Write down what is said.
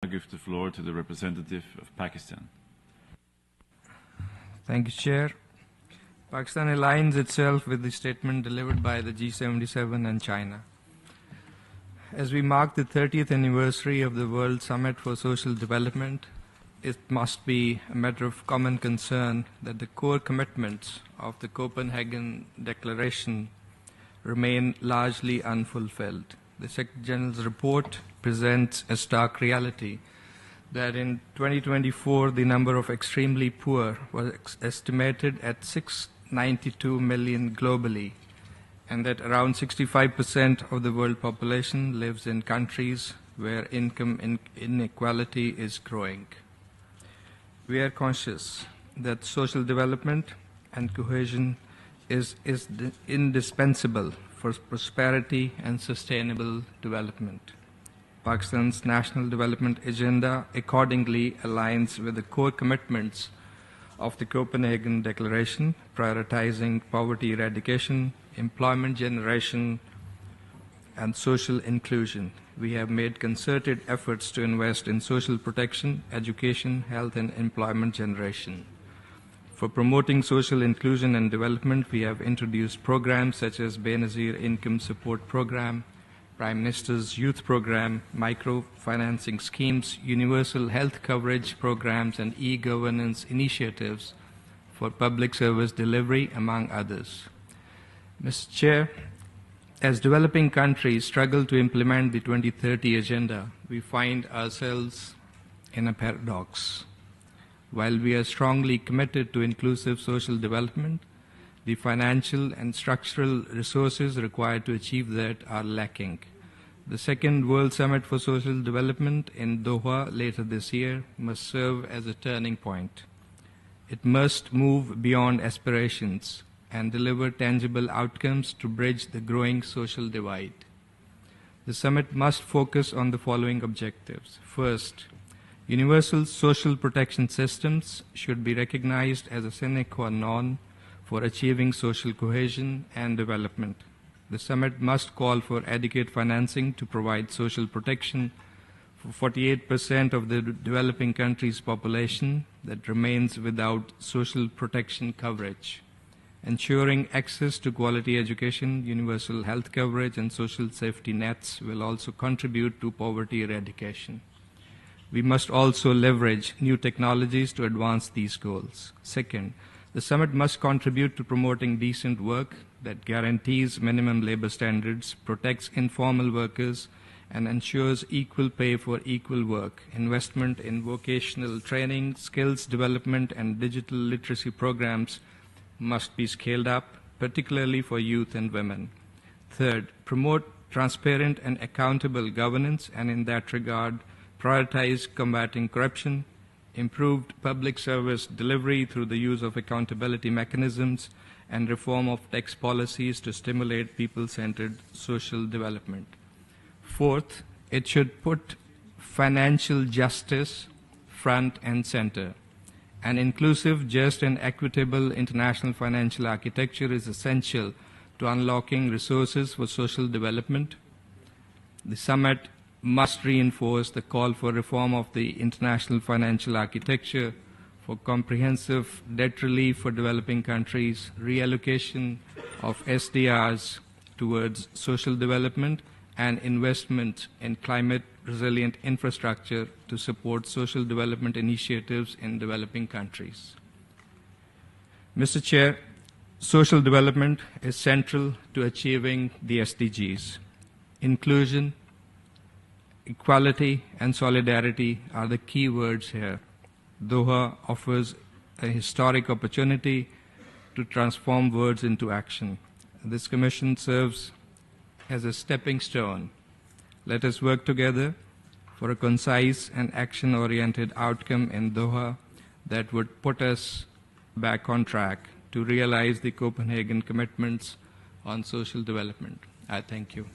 give the floor to the representative of Pakistan. Thank you, Chair. Pakistan aligns itself with the statement delivered by the G77 and China. As we mark the 30th anniversary of the World Summit for Social Development, it must be a matter of common concern that the core commitments of the Copenhagen Declaration remain largely unfulfilled. The Secretary General's report presents a stark reality that in 2024 the number of extremely poor was estimated at 692 million globally, and that around 65% of the world population lives in countries where income inequality is growing. We are conscious that social development and cohesion is indispensable for prosperity and sustainable development. Pakistan's National Development Agenda accordingly aligns with the core commitments of the Copenhagen Declaration, prioritizing poverty eradication, employment generation, and social inclusion. We have made concerted efforts to invest in social protection, education, health, and employment generation. For promoting social inclusion and development, we have introduced programs such as Benazir Income Support Program, Prime Minister's Youth Program, microfinancing schemes, universal health coverage programs, and e-governance initiatives for public service delivery, among others. Mr. Chair, as developing countries struggle to implement the 2030 Agenda, we find ourselves in a paradox. While we are strongly committed to inclusive social development, the financial and structural resources required to achieve that are lacking. The second World Summit for Social Development in Doha later this year must serve as a turning point. It must move beyond aspirations and deliver tangible outcomes to bridge the growing social divide. The summit must focus on the following objectives. First, universal social protection systems should be recognized as a sine qua non for achieving social cohesion and development. The summit must call for adequate financing to provide social protection for 48% of the developing countries' population that remains without social protection coverage. Ensuring access to quality education, universal health coverage, and social safety nets will also contribute to poverty eradication. We must also leverage new technologies to advance these goals. Second, the summit must contribute to promoting decent work that guarantees minimum labor standards, protects informal workers, and ensures equal pay for equal work. Investment in vocational training, skills development, and digital literacy programs must be scaled up, particularly for youth and women. Third, promote transparent and accountable governance, and in that regard, prioritize combating corruption, improved public service delivery through the use of accountability mechanisms, and reform of tax policies to stimulate people-centered social development. Fourth, it should put financial justice front and center. An inclusive, just, and equitable international financial architecture is essential to unlocking resources for social development. The summit must reinforce the call for reform of the international financial architecture, for comprehensive debt relief for developing countries, reallocation of SDRs towards social development, and investment in climate-resilient infrastructure to support social development initiatives in developing countries. Mr. Chair, social development is central to achieving the SDGs. Inclusion, equality, and solidarity are the key words here. Doha offers a historic opportunity to transform words into action. This Commission serves as a stepping stone. Let us work together for a concise and action-oriented outcome in Doha that would put us back on track to realize the Copenhagen commitments on social development. I thank you.